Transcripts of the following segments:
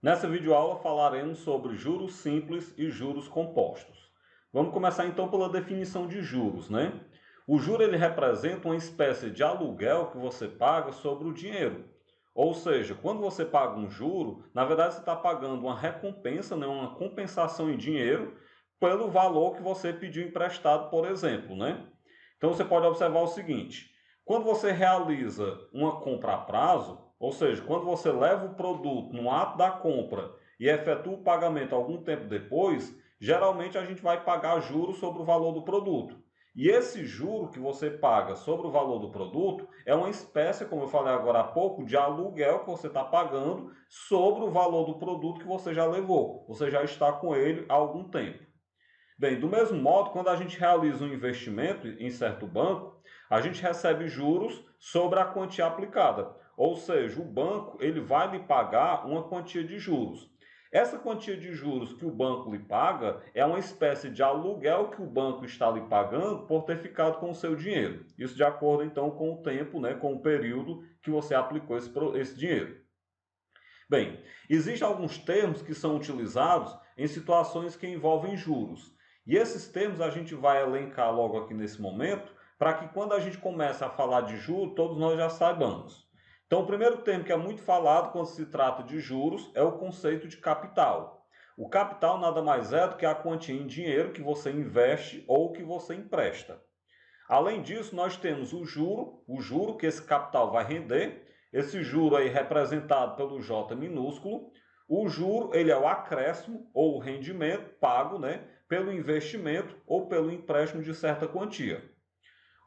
Nessa videoaula falaremos sobre juros simples e juros compostos. Vamos começar então pela definição de juros, né? O juro ele representa uma espécie de aluguel que você paga sobre o dinheiro. Ou seja, quando você paga um juro, na verdade você está pagando uma recompensa, né? Uma compensação em dinheiro pelo valor que você pediu emprestado, por exemplo, né? Então você pode observar o seguinte: quando você realiza uma compra a prazo, ou seja, quando você leva o produto no ato da compra e efetua o pagamento algum tempo depois, geralmente a gente vai pagar juros sobre o valor do produto. E esse juro que você paga sobre o valor do produto é uma espécie, como eu falei agora há pouco, de aluguel que você está pagando sobre o valor do produto que você já levou. Você já está com ele há algum tempo. Bem, do mesmo modo, quando a gente realiza um investimento em certo banco, a gente recebe juros sobre a quantia aplicada. Ou seja, o banco ele vai lhe pagar uma quantia de juros. Essa quantia de juros que o banco lhe paga é uma espécie de aluguel que o banco está lhe pagando por ter ficado com o seu dinheiro. Isso de acordo então com o tempo, né, com o período que você aplicou esse dinheiro. Bem, existem alguns termos que são utilizados em situações que envolvem juros. E esses termos a gente vai elencar logo aqui nesse momento, para que quando a gente comece a falar de juros, todos nós já saibamos. Então, o primeiro termo que é muito falado quando se trata de juros é o conceito de capital. O capital nada mais é do que a quantia em dinheiro que você investe ou que você empresta. Além disso, nós temos o juro que esse capital vai render. Esse juro aí representado pelo J minúsculo. O juro ele é o acréscimo ou o rendimento pago, né, pelo investimento ou pelo empréstimo de certa quantia.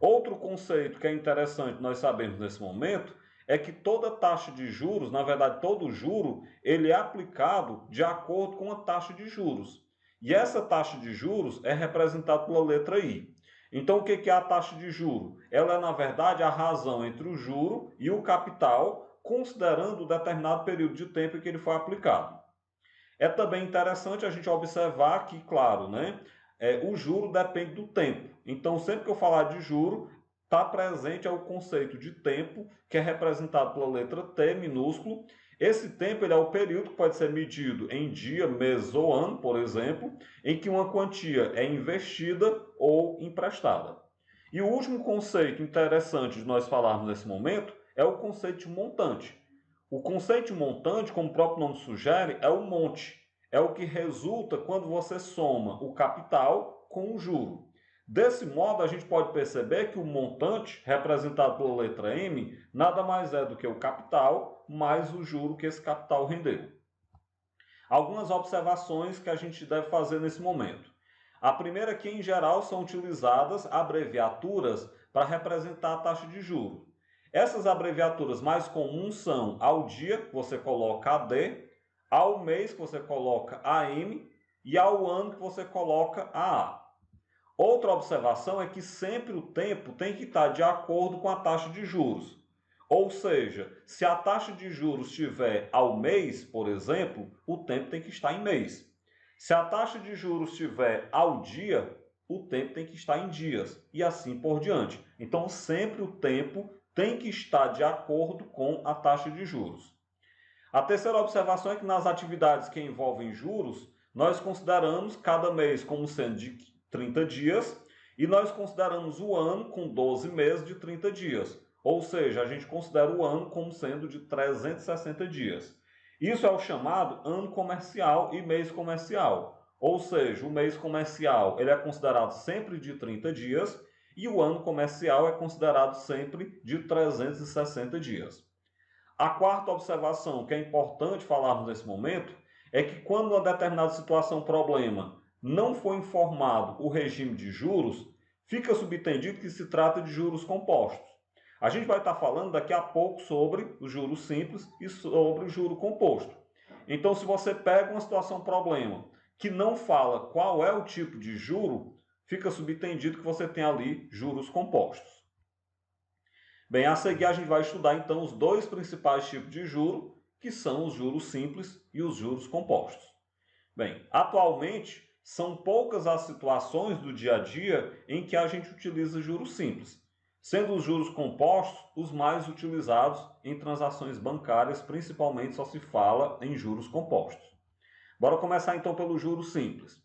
Outro conceito que é interessante nós sabemos nesse momento é que toda taxa de juros, na verdade todo juro, ele é aplicado de acordo com a taxa de juros. E essa taxa de juros é representada pela letra I. Então o que é a taxa de juro? Ela é na verdade a razão entre o juro e o capital, considerando o determinado período de tempo em que ele foi aplicado. É também interessante a gente observar que, claro, né, o juro depende do tempo. Então, sempre que eu falar de juro, está presente o conceito de tempo, que é representado pela letra T minúsculo. Esse tempo ele é o período que pode ser medido em dia, mês ou ano, por exemplo, em que uma quantia é investida ou emprestada. E o último conceito interessante de nós falarmos nesse momento é o conceito de montante. O conceito de montante, como o próprio nome sugere, é o monte. É o que resulta quando você soma o capital com o juro. Desse modo, a gente pode perceber que o montante, representado pela letra M, nada mais é do que o capital mais o juro que esse capital rendeu. Algumas observações que a gente deve fazer nesse momento. A primeira é que, em geral, são utilizadas abreviaturas para representar a taxa de juros. Essas abreviaturas mais comuns são ao dia, que você coloca AD, ao mês, que você coloca AM, e ao ano, que você coloca AA. Outra observação é que sempre o tempo tem que estar de acordo com a taxa de juros. Ou seja, se a taxa de juros estiver ao mês, por exemplo, o tempo tem que estar em mês. Se a taxa de juros estiver ao dia, o tempo tem que estar em dias, e assim por diante. Então, sempre o tempo tem que estar de acordo com a taxa de juros. A terceira observação é que nas atividades que envolvem juros, nós consideramos cada mês como sendo de 30 dias e nós consideramos o ano com 12 meses de 30 dias. Ou seja, a gente considera o ano como sendo de 360 dias. Isso é o chamado ano comercial e mês comercial. Ou seja, o mês comercial ele é considerado sempre de 30 dias e o ano comercial é considerado sempre de 360 dias. A quarta observação que é importante falarmos nesse momento é que quando uma determinada situação, problema, não foi informado o regime de juros, fica subentendido que se trata de juros compostos. A gente vai estar falando daqui a pouco sobre o juro simples e sobre o juro composto. Então, se você pega uma situação, problema, que não fala qual é o tipo de juro, fica subentendido que você tem ali juros compostos. Bem, a seguir a gente vai estudar então os dois principais tipos de juro, que são os juros simples e os juros compostos. Bem, atualmente são poucas as situações do dia a dia em que a gente utiliza juros simples. sendo os juros compostos os mais utilizados em transações bancárias, principalmente só se fala em juros compostos. Bora começar então pelo juros simples.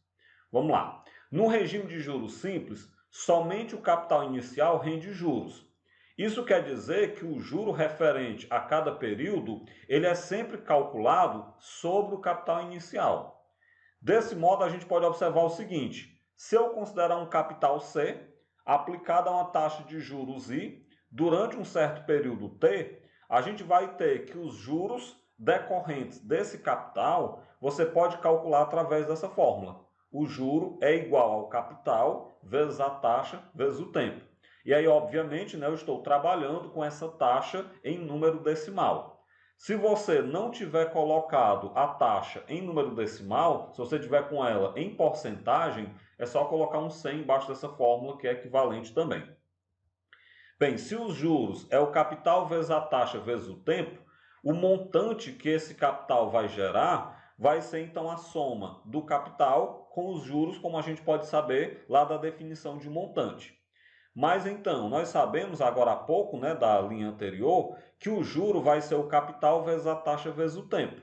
Vamos lá. No regime de juros simples, somente o capital inicial rende juros. Isso quer dizer que o juro referente a cada período, ele é sempre calculado sobre o capital inicial. Desse modo, a gente pode observar o seguinte: se eu considerar um capital C, aplicado a uma taxa de juros I, durante um certo período T, a gente vai ter que os juros decorrentes desse capital, você pode calcular através dessa fórmula. O juro é igual ao capital vezes a taxa vezes o tempo. E aí, obviamente, eu estou trabalhando com essa taxa em número decimal. Se você não tiver colocado a taxa em número decimal, se você tiver com ela em porcentagem, é só colocar um 100 embaixo dessa fórmula, que é equivalente também. Bem, se os juros é o capital vezes a taxa vezes o tempo, o montante que esse capital vai gerar vai ser então a soma do capital com os juros, como a gente pode saber lá da definição de montante. Mas então, nós sabemos agora há pouco, da linha anterior, que o juro vai ser o capital vezes a taxa vezes o tempo.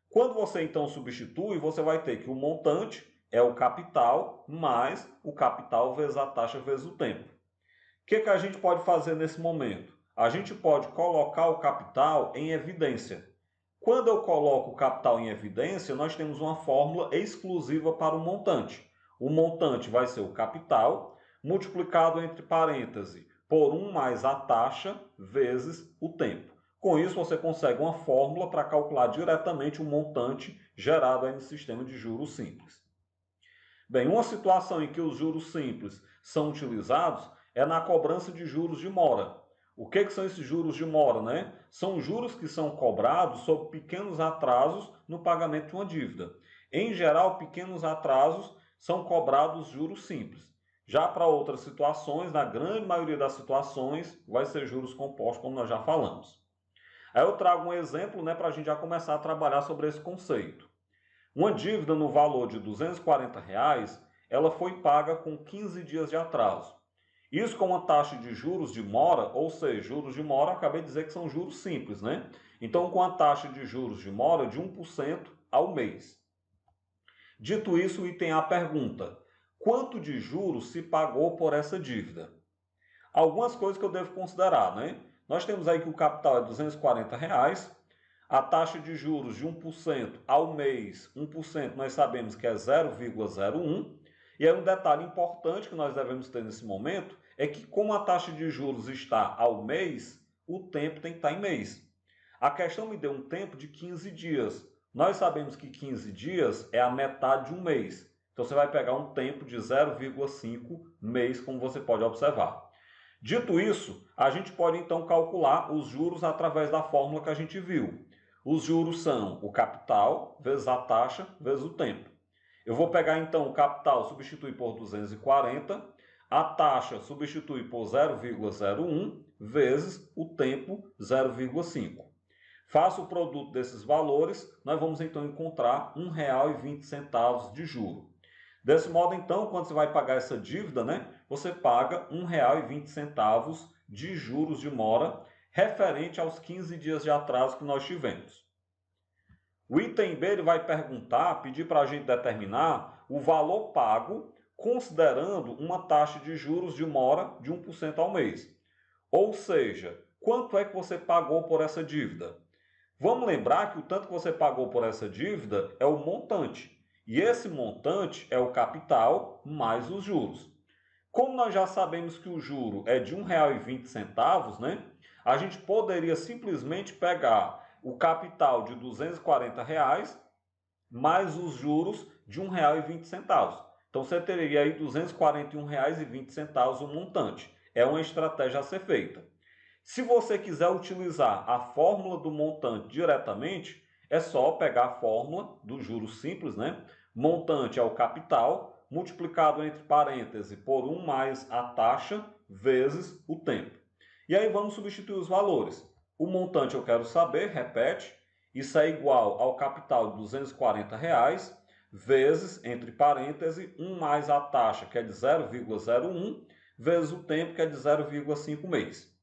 Quando você então substitui, você vai ter que o montante é o capital mais o capital vezes a taxa vezes o tempo. O que a gente pode fazer nesse momento? A gente pode colocar o capital em evidência. Quando eu coloco o capital em evidência, nós temos uma fórmula exclusiva para o montante. O montante vai ser o capital multiplicado entre parênteses por 1 mais a taxa vezes o tempo. Com isso, você consegue uma fórmula para calcular diretamente o montante gerado aí no sistema de juros simples. Bem, uma situação em que os juros simples são utilizados é na cobrança de juros de mora. O que são esses juros de mora, São juros que são cobrados sob pequenos atrasos no pagamento de uma dívida. Em geral, pequenos atrasos são cobrados juros simples. Já para outras situações, na grande maioria das situações, vai ser juros compostos, como nós já falamos. Aí eu trago um exemplo para a gente já começar a trabalhar sobre esse conceito. Uma dívida no valor de R$ 240, ela foi paga com 15 dias de atraso. Isso com uma taxa de juros de mora, ou seja, juros de mora, acabei de dizer que são juros simples, Então, com a taxa de juros de mora de 1% ao mês. Dito isso, o item A pergunta: quanto de juros se pagou por essa dívida? Algumas coisas que eu devo considerar, Nós temos aí que o capital é R$ 240, a taxa de juros de 1% ao mês, 1% nós sabemos que é 0,01, e aí um detalhe importante que nós devemos ter nesse momento é que como a taxa de juros está ao mês, o tempo tem que estar em mês. A questão me deu um tempo de 15 dias. Nós sabemos que 15 dias é a metade de um mês. Então, você vai pegar um tempo de 0,5 mês, como você pode observar. Dito isso, a gente pode então calcular os juros através da fórmula que a gente viu. Os juros são o capital vezes a taxa vezes o tempo. Eu vou pegar então o capital, substituir por 240, a taxa substitui por 0,01 vezes o tempo 0,5. Faço o produto desses valores, nós vamos então encontrar R$ 1,20 de juro. Desse modo, então, quando você vai pagar essa dívida, você paga R$ 1,20 de juros de mora referente aos 15 dias de atraso que nós tivemos. O item B ele vai pedir para a gente determinar o valor pago considerando uma taxa de juros de mora de 1% ao mês. Ou seja, quanto é que você pagou por essa dívida? Vamos lembrar que o tanto que você pagou por essa dívida é o montante. E esse montante é o capital mais os juros. Como nós já sabemos que o juro é de R$ 1,20, a gente poderia simplesmente pegar o capital de R$ 240 mais os juros de R$ 1,20. Então, você teria aí R$ 241,20 o montante. É uma estratégia a ser feita. Se você quiser utilizar a fórmula do montante diretamente, é só pegar a fórmula do juros simples, Montante é o capital, multiplicado entre parênteses por 1 mais a taxa, vezes o tempo. E aí vamos substituir os valores. O montante eu quero saber, repete, isso é igual ao capital de R$ 240, vezes, entre parênteses, 1 mais a taxa, que é de 0,01, vezes o tempo, que é de 0,5 mês.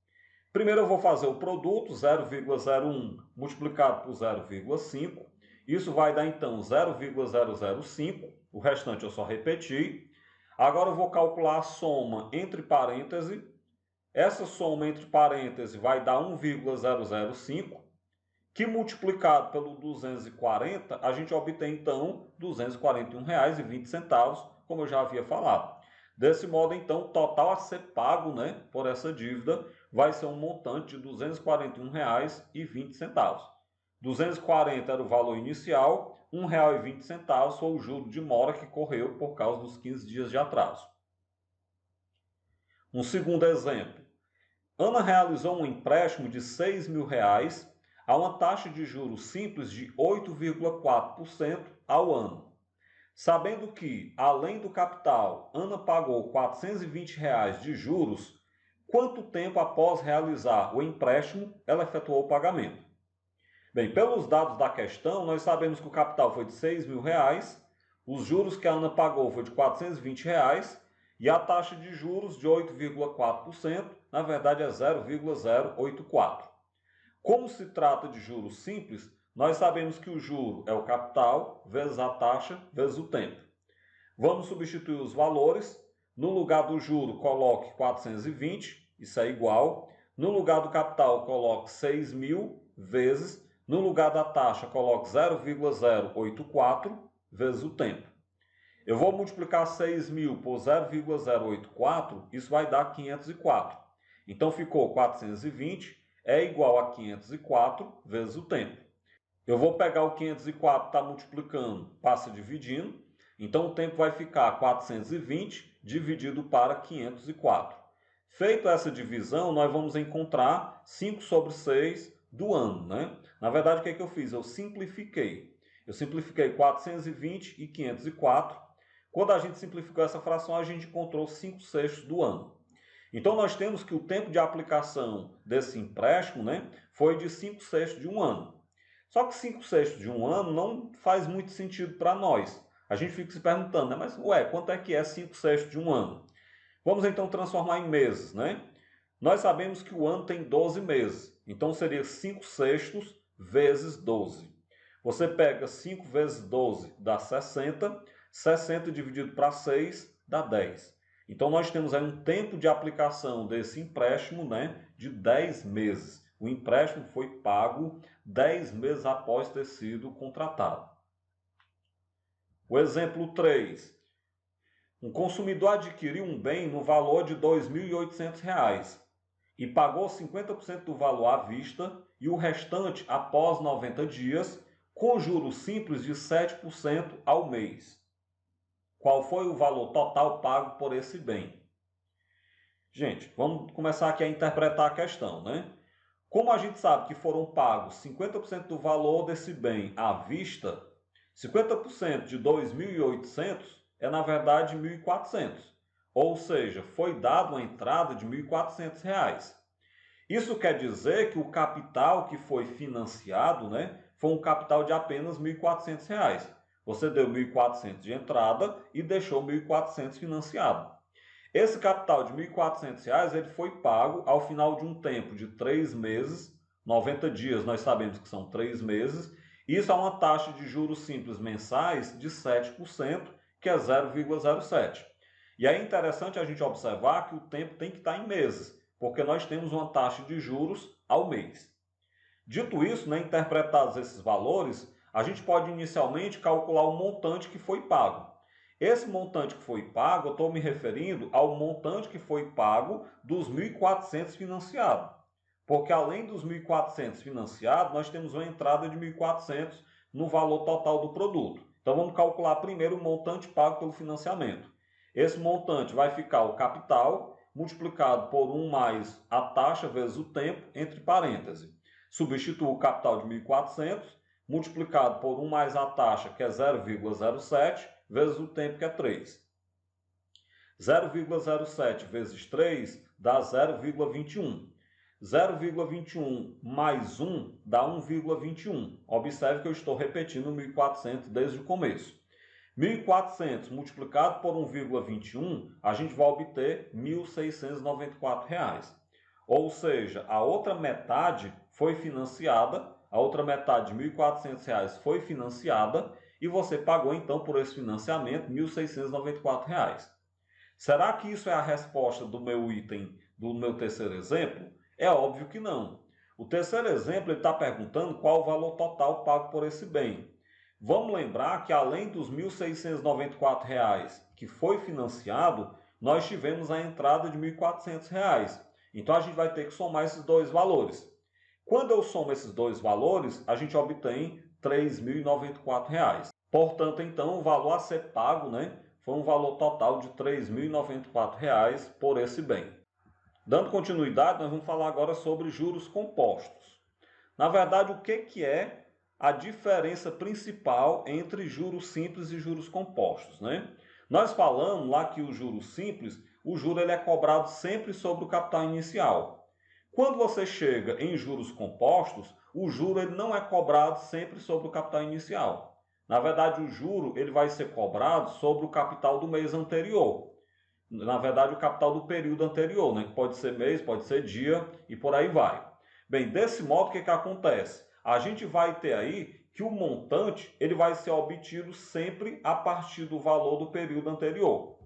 Primeiro eu vou fazer o produto, 0,01 multiplicado por 0,5. Isso vai dar, então, 0,005. O restante eu só repeti. Agora eu vou calcular a soma entre parênteses. Essa soma entre parênteses vai dar 1,005, que multiplicado pelo 240, a gente obtém, então, R$ 241,20, como eu já havia falado. Desse modo, então, o total a ser pago, né, por essa dívida vai ser um montante de R$ 241,20. 240 era o valor inicial, R$ 1,20 foi o juro de mora que correu por causa dos 15 dias de atraso. Um segundo exemplo. Ana realizou um empréstimo de R$ 6.000 a uma taxa de juros simples de 8,4% ao ano. Sabendo que, além do capital, Ana pagou R$ 420 de juros, quanto tempo após realizar o empréstimo ela efetuou o pagamento? Bem, pelos dados da questão, nós sabemos que o capital foi de R$ 6.000, os juros que a Ana pagou foi de R$ 420 e a taxa de juros de 8,4%, na verdade é 0,084. Como se trata de juros simples, nós sabemos que o juro é o capital vezes a taxa vezes o tempo. Vamos substituir os valores. No lugar do juro, coloque 420, isso é igual. No lugar do capital, coloque 6.000 vezes. No lugar da taxa, coloque 0,084 vezes o tempo. Eu vou multiplicar 6.000 por 0,084, isso vai dar 504. Então ficou 420 é igual a 504 vezes o tempo. Eu vou pegar o 504, está multiplicando, passa dividindo. Então o tempo vai ficar 420 dividido para 504. Feita essa divisão, nós vamos encontrar 5 sobre 6 do ano, né? Na verdade, o que é que eu fiz? Eu simplifiquei. Eu simplifiquei 420 e 504. Quando a gente simplificou essa fração, a gente encontrou 5/6 do ano. Então, nós temos que o tempo de aplicação desse empréstimo, né, foi de 5/6 de um ano. Só que 5/6 de um ano não faz muito sentido para nós. A gente fica se perguntando, né, mas quanto é que é 5/6 de um ano? Vamos então transformar em meses, né? Nós sabemos que o ano tem 12 meses, então seria 5/6 vezes 12. Você pega 5 vezes 12 dá 60, 60 dividido para 6 dá 10. Então nós temos aí um tempo de aplicação desse empréstimo, né, de 10 meses. O empréstimo foi pago 10 meses após ter sido contratado. O exemplo 3. Um consumidor adquiriu um bem no valor de R$ 2.800 e pagou 50% do valor à vista e o restante após 90 dias, com juros simples de 7% ao mês. Qual foi o valor total pago por esse bem? Gente, vamos começar aqui a interpretar a questão, né? Como a gente sabe que foram pagos 50% do valor desse bem à vista, 50% de 2.800 é, na verdade, 1.400. Ou seja, foi dada uma entrada de R$ 1.400. Isso quer dizer que o capital que foi financiado, né, foi um capital de apenas R$ 1.400. Você deu R$ 1.400 de entrada e deixou R$ 1.400 financiado. Esse capital de R$ 1.400 ele foi pago ao final de um tempo de 3 meses, 90 dias nós sabemos que são 3 meses, isso é uma taxa de juros simples mensais de 7%, que é 0,07. E é interessante a gente observar que o tempo tem que estar em meses, porque nós temos uma taxa de juros ao mês. Dito isso, né, interpretados esses valores, a gente pode inicialmente calcular o montante que foi pago. Esse montante que foi pago, eu estou me referindo ao montante que foi pago dos 1.400 financiado. Porque além dos 1.400 financiados, nós temos uma entrada de 1.400 no valor total do produto. Então vamos calcular primeiro o montante pago pelo financiamento. Esse montante vai ficar o capital multiplicado por 1 mais a taxa vezes o tempo, entre parênteses. Substituo o capital de 1.400 multiplicado por 1 mais a taxa, que é 0,07, vezes o tempo, que é 3. 0,07 vezes 3 dá 0,21. 0,21 mais 1 dá 1,21. Observe que eu estou repetindo 1.400 desde o começo. 1.400 multiplicado por 1,21, a gente vai obter R$ 1.694. Ou seja, a outra metade foi financiada, a outra metade de R$ 1.400 foi financiada e você pagou então por esse financiamento R$ 1.694. Será que isso é a resposta do meu item, do meu terceiro exemplo? É óbvio que não. O terceiro exemplo está perguntando qual o valor total pago por esse bem. Vamos lembrar que além dos R$ 1.694 que foi financiado, nós tivemos a entrada de R$ 1.400. Então a gente vai ter que somar esses dois valores. Quando eu somo esses dois valores, a gente obtém R$ 3.094. Portanto, então, o valor a ser pago, foi um valor total de R$ 3.094 por esse bem. Dando continuidade, nós vamos falar agora sobre juros compostos. Na verdade, o que é a diferença principal entre juros simples e juros compostos, Nós falamos lá que o juros simples, o juro ele é cobrado sempre sobre o capital inicial. Quando você chega em juros compostos, o juro ele não é cobrado sempre sobre o capital inicial. Na verdade, o juro ele vai ser cobrado sobre o capital do mês anterior. Na verdade, o capital do período anterior, que pode ser mês, pode ser dia e por aí vai. Bem, desse modo, o que acontece? A gente vai ter aí que o montante ele vai ser obtido sempre a partir do valor do período anterior.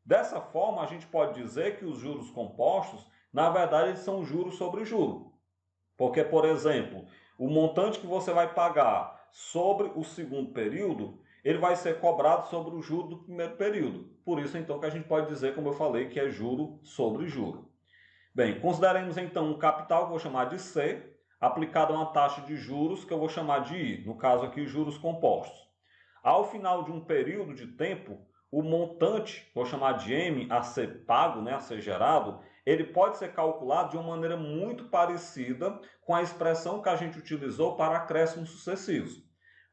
Dessa forma, a gente pode dizer que os juros compostos, na verdade, eles são juros sobre juro. Porque, por exemplo, o montante que você vai pagar sobre o segundo período, ele vai ser cobrado sobre o juro do primeiro período. Por isso, então, que a gente pode dizer, como eu falei, que é juro sobre juro. Bem, consideremos, então, um capital que eu vou chamar de C, aplicado a uma taxa de juros que eu vou chamar de I, no caso aqui, juros compostos. Ao final de um período de tempo, o montante, vou chamar de M, a ser pago, a ser gerado, ele pode ser calculado de uma maneira muito parecida com a expressão que a gente utilizou para acréscimos sucessivos.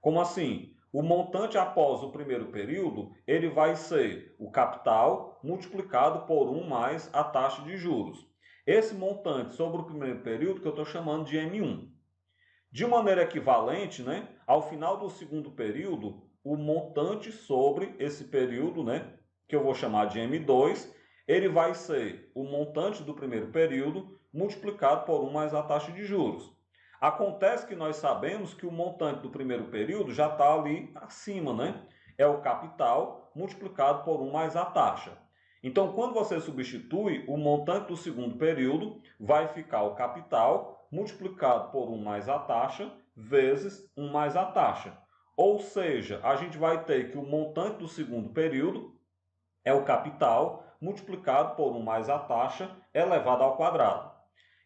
Como assim? O montante após o primeiro período, ele vai ser o capital multiplicado por 1 mais a taxa de juros. Esse montante sobre o primeiro período que eu estou chamando de M1. De maneira equivalente, ao final do segundo período, o montante sobre esse período, que eu vou chamar de M2, ele vai ser o montante do primeiro período multiplicado por 1 mais a taxa de juros. Acontece que nós sabemos que o montante do primeiro período já está ali acima, É o capital multiplicado por 1 mais a taxa. Então, quando você substitui, o montante do segundo período vai ficar o capital multiplicado por 1 mais a taxa, vezes 1 mais a taxa. Ou seja, a gente vai ter que o montante do segundo período é o capital multiplicado por 1 mais a taxa elevado ao quadrado.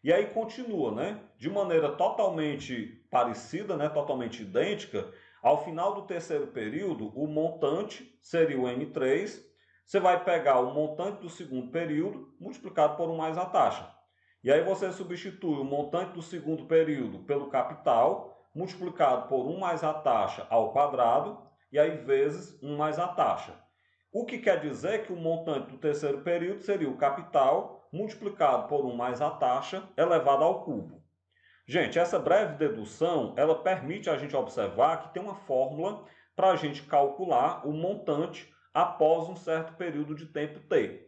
E aí continua, De maneira totalmente parecida, totalmente idêntica, ao final do terceiro período, o montante seria o M3. Você vai pegar o montante do segundo período multiplicado por 1 mais a taxa. E aí você substitui o montante do segundo período pelo capital multiplicado por 1 mais a taxa ao quadrado e aí vezes 1 mais a taxa. O que quer dizer que o montante do terceiro período seria o capital multiplicado por 1 mais a taxa elevado ao cubo. Gente, essa breve dedução, ela permite a gente observar que tem uma fórmula para a gente calcular o montante após um certo período de tempo t.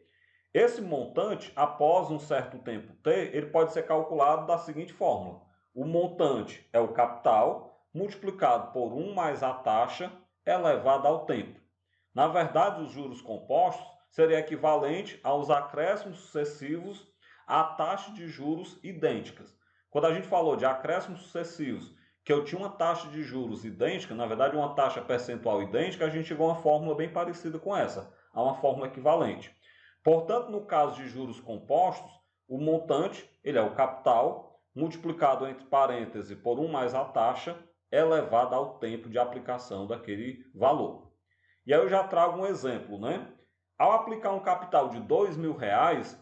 Esse montante, após um certo tempo t, ele pode ser calculado da seguinte fórmula. O montante é o capital multiplicado por 1 mais a taxa elevado ao tempo. Na verdade, os juros compostos seria equivalente aos acréscimos sucessivos a taxas de juros idênticas. Quando a gente falou de acréscimos sucessivos, que eu tinha uma taxa de juros idêntica, na verdade uma taxa percentual idêntica, a gente chegou a uma fórmula bem parecida com essa, a uma fórmula equivalente. Portanto, no caso de juros compostos, o montante ele é o capital multiplicado entre parênteses por 1 mais a taxa elevado ao tempo de aplicação daquele valor. E aí eu já trago um exemplo, Ao aplicar um capital de R$2.000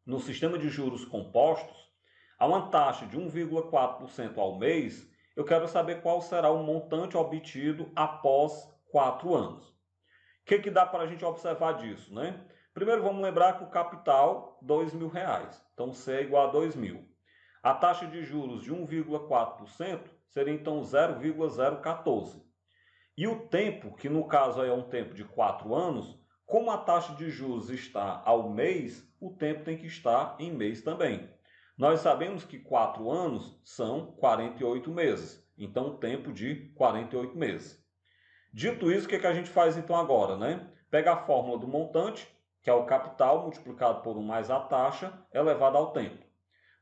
no sistema de juros compostos, a uma taxa de 1,4% ao mês, eu quero saber qual será o montante obtido após 4 anos. O que dá para a gente observar disso, Primeiro vamos lembrar que o capital, R$2.000. Então, C é igual a 2.000. A taxa de juros de 1,4% seria então 0,014. E o tempo, que no caso é um tempo de 4 anos, como a taxa de juros está ao mês, o tempo tem que estar em mês também. Nós sabemos que 4 anos são 48 meses, então um tempo de 48 meses. Dito isso, o que a gente faz então agora, né? Pega a fórmula do montante, que é o capital multiplicado por 1 mais a taxa, elevado ao tempo.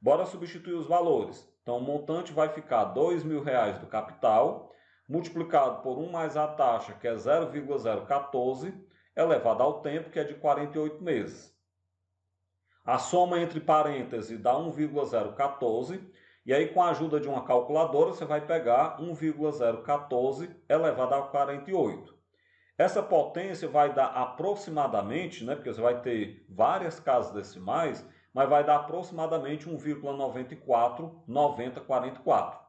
Bora substituir os valores. Então o montante vai ficar R$ 2.000 do capital, multiplicado por 1 mais a taxa, que é 0,014, elevado ao tempo, que é de 48 meses. A soma entre parênteses dá 1,014, e aí com a ajuda de uma calculadora você vai pegar 1,014 elevado a 48. Essa potência vai dar aproximadamente, né, porque você vai ter várias casas decimais, mas vai dar aproximadamente 1,949044.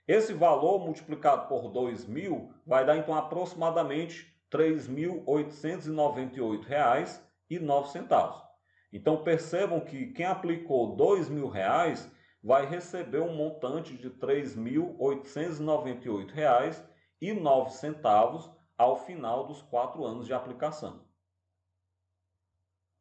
Esse valor multiplicado por 2.000 vai dar então aproximadamente R$ 3.898,09. Então percebam que quem aplicou R$ 2.000 vai receber um montante de R$ 3.898,09 ao final dos 4 anos de aplicação.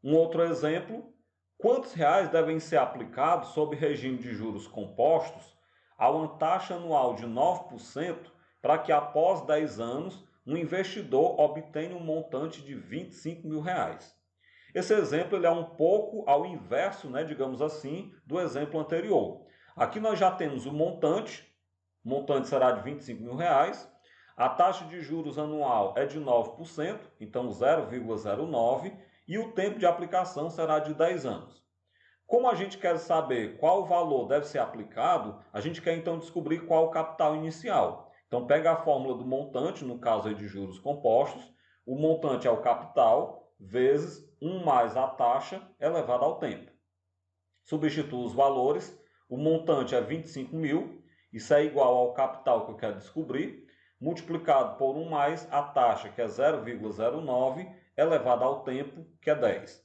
Um outro exemplo: quantos reais devem ser aplicados sob regime de juros compostos a uma taxa anual de 9% para que após 10 anos um investidor obtenha um montante de R$ 25.000? Esse exemplo ele é um pouco ao inverso, né, digamos assim, do exemplo anterior. Aqui nós já temos o montante será de R$ 25.000, a taxa de juros anual é de 9%, então 0,09, e o tempo de aplicação será de 10 anos. Como a gente quer saber qual valor deve ser aplicado, a gente quer então descobrir qual o capital inicial. Então pega a fórmula do montante, no caso aí de juros compostos, o montante é o capital, vezes 1 mais a taxa elevada ao tempo. Substituo os valores, o montante é 25.000, isso é igual ao capital que eu quero descobrir, multiplicado por 1 mais a taxa, que é 0,09, elevado ao tempo, que é 10.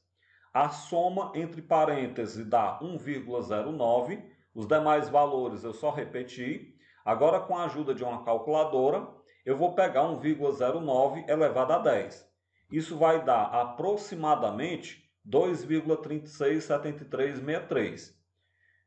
A soma entre parênteses dá 1,09, os demais valores eu só repeti. Agora, com a ajuda de uma calculadora, eu vou pegar 1,09 elevado a 10. Isso vai dar aproximadamente 2,367363.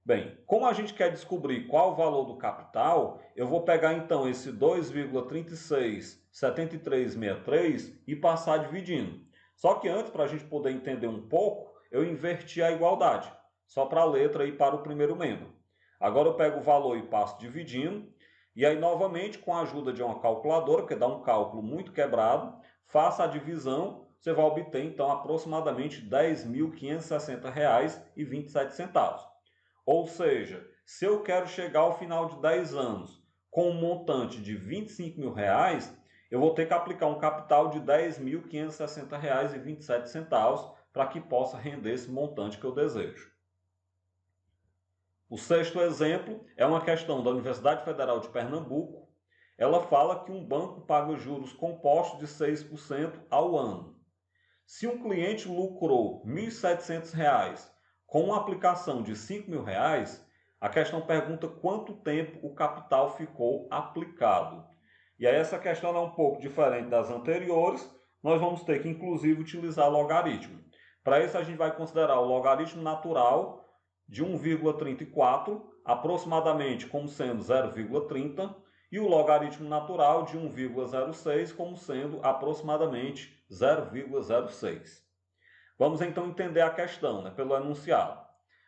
Bem, como a gente quer descobrir qual o valor do capital, eu vou pegar então esse 2,367363 e passar dividindo. Só que antes, para a gente poder entender um pouco, eu inverti a igualdade, só para a letra e para o primeiro membro. Agora eu pego o valor e passo dividindo, e aí novamente com a ajuda de uma calculadora, porque dá um cálculo muito quebrado, faça a divisão, você vai obter então aproximadamente R$ 10.560,27. Ou seja, se eu quero chegar ao final de 10 anos com um montante de R$ 25.000, eu vou ter que aplicar um capital de R$ 10.560,27 para que possa render esse montante que eu desejo. O sexto exemplo é uma questão da Universidade Federal de Pernambuco. Ela fala que um banco paga juros compostos de 6% ao ano. Se um cliente lucrou R$ 1.700 com uma aplicação de R$ 5.000, a questão pergunta quanto tempo o capital ficou aplicado. E aí essa questão é um pouco diferente das anteriores, nós vamos ter que inclusive utilizar logaritmo. Para isso a gente vai considerar o logaritmo natural de 1,34 aproximadamente como sendo 0,30 e o logaritmo natural de 1,06 como sendo aproximadamente 0,06. Vamos então entender a questão, né, pelo enunciado.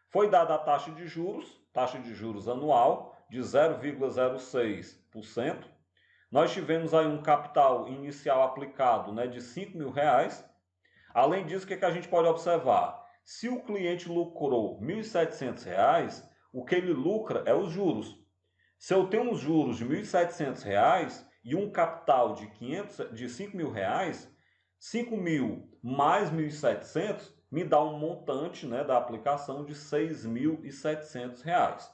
Foi dada a taxa de juros anual de 0,06%. Nós tivemos aí um capital inicial aplicado, né, de R$ 5.000. Além disso, o que a gente pode observar? Se o cliente lucrou R$ 1.700, o que ele lucra é os juros. Se eu tenho uns juros de R$ 1.700 e um capital de R$ 5.000, 5.000 mais 1.700 me dá um montante, né, da aplicação de R$ 6.700.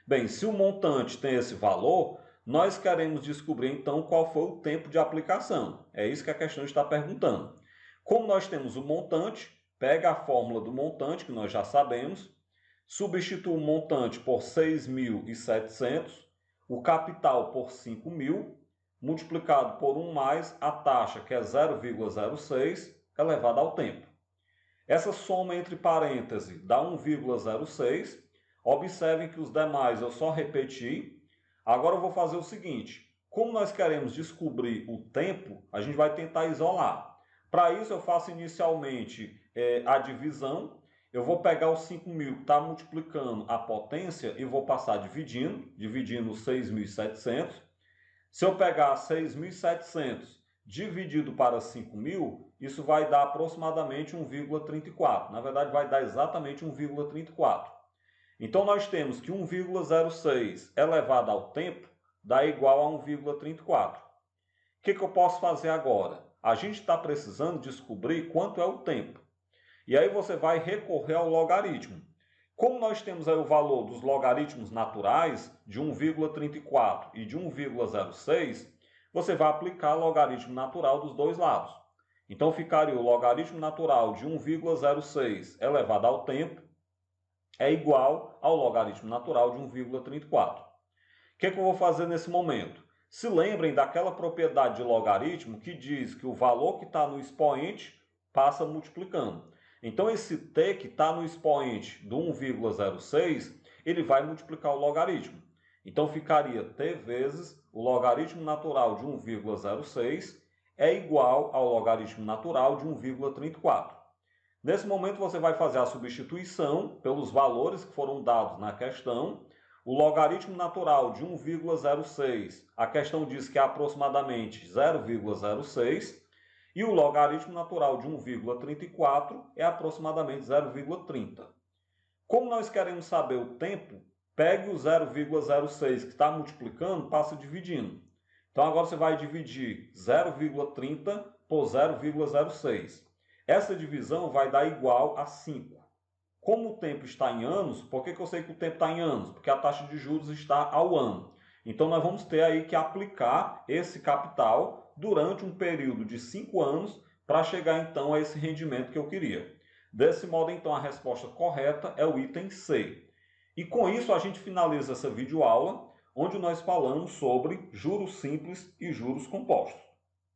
Bem, se o montante tem esse valor, nós queremos descobrir então qual foi o tempo de aplicação. É isso que a questão está perguntando. Como nós temos o montante, pega a fórmula do montante, que nós já sabemos, substitua o montante por 6.700, o capital por 5.000, multiplicado por 1 mais a taxa, que é 0,06, elevado ao tempo. Essa soma entre parênteses dá 1,06. Observem que os demais eu só repeti. Agora eu vou fazer o seguinte. Como nós queremos descobrir o tempo, a gente vai tentar isolar. Para isso eu faço inicialmente a divisão. Eu vou pegar os 5.000 que está multiplicando a potência e vou passar dividindo 6.700. Se eu pegar 6.700 dividido para 5.000, isso vai dar aproximadamente 1,34. Na verdade, vai dar exatamente 1,34. Então, nós temos que 1,06 elevado ao tempo dá igual a 1,34. O que eu posso fazer agora? A gente está precisando descobrir quanto é o tempo. E aí você vai recorrer ao logaritmo. Como nós temos aí o valor dos logaritmos naturais, de 1,34 e de 1,06, você vai aplicar o logaritmo natural dos dois lados. Então, ficaria o logaritmo natural de 1,06 elevado ao tempo é igual ao logaritmo natural de 1,34. O que eu vou fazer nesse momento? Se lembrem daquela propriedade de logaritmo que diz que o valor que está no expoente passa multiplicando. Então, esse t que está no expoente do 1,06, ele vai multiplicar o logaritmo. Então, ficaria t vezes o logaritmo natural de 1,06 é igual ao logaritmo natural de 1,34. Nesse momento, você vai fazer a substituição pelos valores que foram dados na questão. O logaritmo natural de 1,06, a questão diz que é aproximadamente 0,06. E o logaritmo natural de 1,34 é aproximadamente 0,30. Como nós queremos saber o tempo, pegue o 0,06 que está multiplicando, passa dividindo. Então agora você vai dividir 0,30 por 0,06. Essa divisão vai dar igual a 5. Como o tempo está em anos, por que eu sei que o tempo está em anos? Porque a taxa de juros está ao ano. Então nós vamos ter aí que aplicar esse capital durante um período de 5 anos para chegar então a esse rendimento que eu queria. Desse modo, então, a resposta correta é o item C. E com isso a gente finaliza essa videoaula, onde nós falamos sobre juros simples e juros compostos.